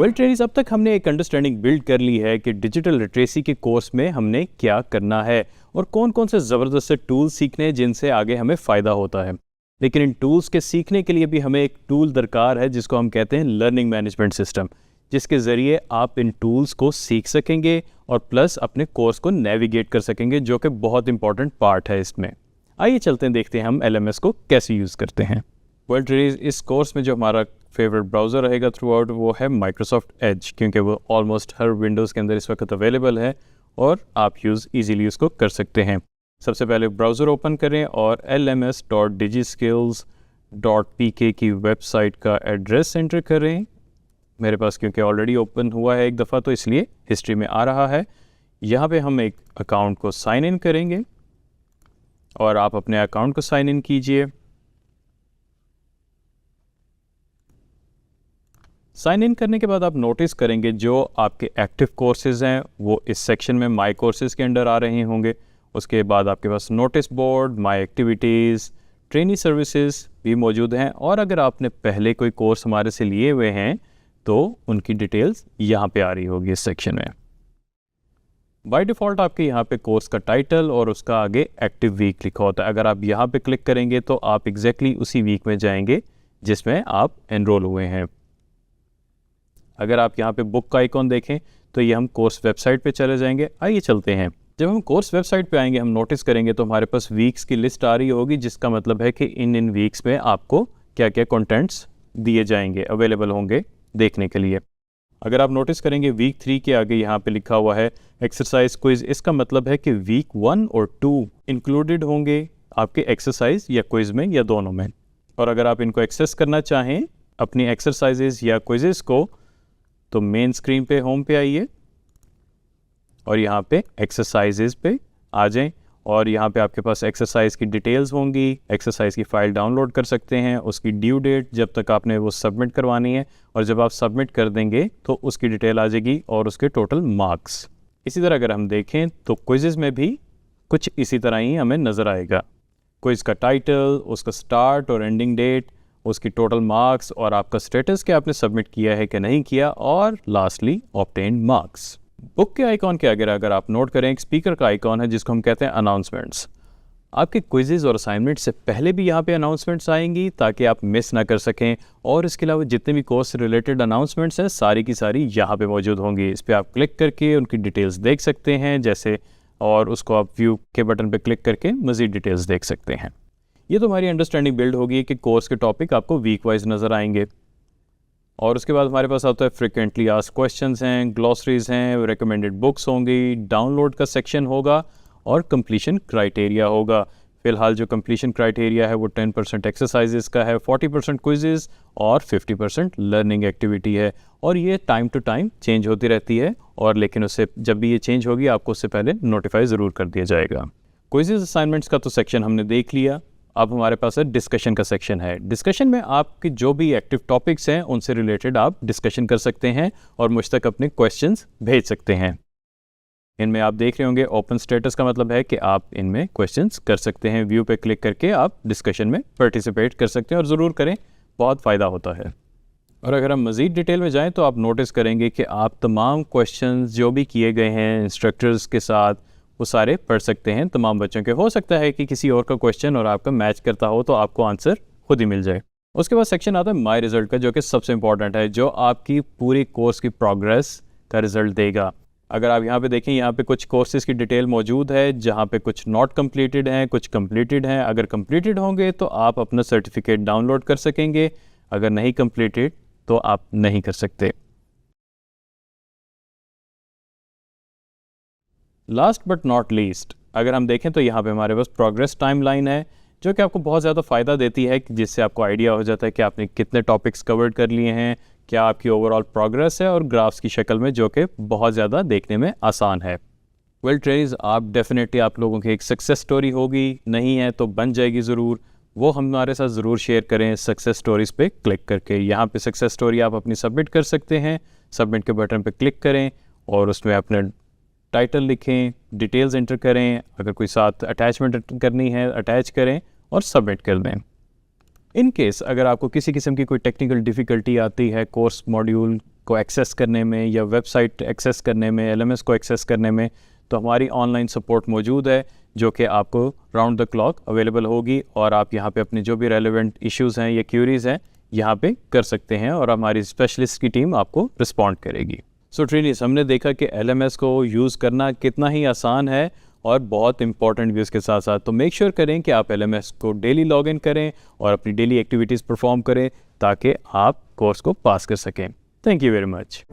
Well trainees, अब तक हमने एक अंडरस्टैंडिंग बिल्ड कर ली है कि डिजिटल लिटरेसी के कोर्स में हमने क्या करना है और कौन कौन से ज़बरदस्त से टूल्स सीखने हैं जिनसे आगे हमें फ़ायदा होता है। लेकिन इन टूल्स के सीखने के लिए भी हमें एक टूल दरकार है जिसको हम कहते हैं लर्निंग मैनेजमेंट सिस्टम, जिसके ज़रिए आप इन टूल्स को सीख सकेंगे और प्लस अपने कोर्स को नेविगेट कर सकेंगे, जो कि बहुत इंपॉर्टेंट पार्ट है इसमें। आइए चलते हैं, देखते हैं हम LMS को कैसे यूज़ करते हैं। वेल ट्रेनिज, इस कोर्स में जो हमारा फेवरेट ब्राउज़र रहेगा थ्रू आउट वो है माइक्रोसॉफ्ट एज, क्योंकि वो ऑलमोस्ट हर विंडोज़ के अंदर इस वक्त अवेलेबल है और आप ईज़िली उसको कर सकते हैं। सबसे पहले ब्राउज़र ओपन करें और lms.digiskills.pk की वेबसाइट का एड्रेस एंटर करें। मेरे पास क्योंकि ऑलरेडी ओपन हुआ है एक दफ़ा तो इसलिए हिस्ट्री में आ रहा है। यहाँ पे हम एक अकाउंट को साइन इन करेंगे और आप अपने अकाउंट को साइन इन कीजिए। साइन इन करने के बाद आप नोटिस करेंगे जो आपके एक्टिव कोर्सेज़ हैं वो इस सेक्शन में माई कोर्सेज़ के अंडर आ रहे होंगे। उसके बाद आपके पास नोटिस बोर्ड, माई एक्टिविटीज़, ट्रेनी सर्विसेज भी मौजूद हैं और अगर आपने पहले कोई कोर्स हमारे से लिए हुए हैं तो उनकी डिटेल्स यहाँ पे आ रही होगी इस सेक्शन में। बाय डिफ़ॉल्ट आपके यहाँ पे कोर्स का टाइटल और उसका आगे एक्टिव वीक लिखा होता है। अगर आप यहाँ पे क्लिक करेंगे तो आप एग्जैक्टली उसी वीक में जाएंगे जिसमें आप एनरोल हुए हैं। अगर आप यहाँ पे बुक का आइकॉन देखें तो ये हम कोर्स वेबसाइट पे चले जाएंगे। आइए चलते हैं। जब हम कोर्स वेबसाइट पे आएंगे हम नोटिस करेंगे तो हमारे पास वीक्स की लिस्ट आ रही होगी, जिसका मतलब है कि इन वीक्स में आपको क्या क्या कंटेंट्स दिए जाएंगे, अवेलेबल होंगे देखने के लिए। अगर आप नोटिस करेंगे वीक 3 के आगे यहाँ पे लिखा हुआ है एक्सरसाइज क्विज। इसका मतलब है कि वीक 1 और 2 इंक्लूडेड होंगे आपके एक्सरसाइज या क्विज में या दोनों में। और अगर आप इनको एक्सेस करना चाहें अपनी एक्सरसाइजेज या क्विजेस को तो मेन स्क्रीन पे होम पे आइए और यहाँ पे एक्सरसाइजेज पे आ जाएं और यहाँ पे आपके पास एक्सरसाइज की डिटेल्स होंगी। एक्सरसाइज की फ़ाइल डाउनलोड कर सकते हैं, उसकी ड्यू डेट जब तक आपने वो सबमिट करवानी है और जब आप सबमिट कर देंगे तो उसकी डिटेल आ जाएगी और उसके टोटल मार्क्स। इसी तरह अगर हम देखें तो क्विज़ेज़ में भी कुछ इसी तरह ही हमें नज़र आएगा। क्विज़ का टाइटल, उसका स्टार्ट और एंडिंग डेट, उसकी टोटल मार्क्स और आपका स्टेटस कि आपने सबमिट किया है कि नहीं किया, और लास्टली ऑब्टेन्ड मार्क्स। बुक के आइकॉन के आगे अगर आप नोट करें एक स्पीकर का आइकॉन है जिसको हम कहते हैं अनाउंसमेंट्स। आपके क्विज़ेज़ और असाइनमेंट से पहले भी यहाँ पे अनाउंसमेंट्स आएंगी ताकि आप मिस ना कर सकें। और इसके अलावा जितने भी कोर्स से रिलेटेड अनाउंसमेंट्स हैं सारी की सारी यहाँ पे मौजूद होंगी। इस पर आप क्लिक करके उनकी डिटेल्स देख सकते हैं जैसे, और उसको आप व्यू के बटन पर क्लिक करके मज़ीद डिटेल्स देख सकते हैं। ये तो हमारी अंडरस्टैंडिंग बिल्ड होगी कि कोर्स के टॉपिक आपको वीक वाइज नज़र आएंगे। और उसके बाद हमारे पास आता है फ्रिक्वेंटली आस्क्ड क्वेश्चंस हैं, ग्लॉसरीज हैं, रिकमेंडेड बुक्स होंगी, डाउनलोड का सेक्शन होगा और कंप्लीशन क्राइटेरिया होगा। फ़िलहाल जो कंप्लीशन क्राइटेरिया है वो 10% एक्सरसाइजेस का है, 40% क्विजेज़ और 50% लर्निंग एक्टिविटी है। और ये टाइम टू टाइम चेंज होती रहती है और लेकिन उससे जब भी ये चेंज होगी आपको उससे पहले नोटिफाई ज़रूर कर दिया जाएगा। क्विजेज़ असाइनमेंट्स का तो सेक्शन हमने देख लिया। अब हमारे पास है डिस्कशन का सेक्शन है। डिस्कशन में आपके जो भी एक्टिव टॉपिक्स हैं उनसे रिलेटेड आप डिस्कशन कर सकते हैं और मुझ तक अपने क्वेश्चंस भेज सकते हैं। इनमें आप देख रहे होंगे ओपन स्टेटस का मतलब है कि आप इनमें क्वेश्चंस कर सकते हैं। व्यू पे क्लिक करके आप डिस्कशन में पार्टिसिपेट कर सकते हैं और ज़रूर करें, बहुत फ़ायदा होता है। और अगर हम मज़ीद डिटेल में जाएँ तो आप नोटिस करेंगे कि आप तमाम क्वेश्चंस जो भी किए गए हैं इंस्ट्रक्टर्स के साथ वो सारे पढ़ सकते हैं तमाम बच्चों के। हो सकता है कि किसी और का क्वेश्चन और आपका मैच करता हो तो आपको आंसर खुद ही मिल जाए। उसके बाद सेक्शन आता है माय रिज़ल्ट का, जो कि सबसे इंपॉर्टेंट है, जो आपकी पूरी कोर्स की प्रोग्रेस का रिज़ल्ट देगा। अगर आप यहाँ पे देखें, यहाँ पे कुछ कोर्सेज़ की डिटेल मौजूद है जहाँ पे कुछ नॉट कम्प्लीटेड हैं, कुछ कम्प्लीटेड हैं। अगर कम्प्लीटेड होंगे तो आप अपना सर्टिफिकेट डाउनलोड कर सकेंगे, अगर नहीं कम्प्लीटेड तो आप नहीं कर सकते। लास्ट बट नॉट लीस्ट अगर हम देखें तो यहाँ पे हमारे पास प्रोग्रेस टाइमलाइन है, जो कि आपको बहुत ज़्यादा फ़ायदा देती है, जिससे आपको आइडिया हो जाता है कि आपने कितने टॉपिक्स कवर्ड कर लिए हैं, क्या आपकी ओवरऑल प्रोग्रेस है, और ग्राफ्स की शक्ल में, जो कि बहुत ज़्यादा देखने में आसान है। वेल ट्रेनिज, आप डेफिनेटली आप लोगों की एक सक्सेस स्टोरी होगी, नहीं है तो बन जाएगी ज़रूर। वो हमारे साथ ज़रूर शेयर करें सक्सेस स्टोरीज़ पे क्लिक करके। यहाँ पे सक्सेस स्टोरी आप अपनी सबमिट कर सकते हैं। सबमिट के बटन पे क्लिक करें और उसमें अपने टाइटल लिखें, डिटेल्स एंटर करें, अगर कोई साथ अटैचमेंट करनी है अटैच करें और सबमिट कर दें। इन केस अगर आपको किसी किस्म की कोई टेक्निकल डिफ़िकल्टी आती है कोर्स मॉड्यूल को एक्सेस करने में या वेबसाइट एक्सेस करने में, LMS को एक्सेस करने में, तो हमारी ऑनलाइन सपोर्ट मौजूद है जो कि आपको राउंड द क्लॉक अवेलेबल होगी और आप यहाँ पे अपने जो भी रेलेवेंट इश्यूज़ हैं या क्यूरीज़ हैं यहाँ पे कर सकते हैं और हमारी स्पेशलिस्ट की टीम आपको रिस्पॉन्ड करेगी। सो ट्रेनिस, हमने देखा कि LMS को यूज़ करना कितना ही आसान है और बहुत इंपॉर्टेंट भी उसके साथ साथ। तो मेक श्योर करें कि आप LMS को डेली लॉगिन करें और अपनी डेली एक्टिविटीज़ परफॉर्म करें ताकि आप कोर्स को पास कर सकें। Thank you very much.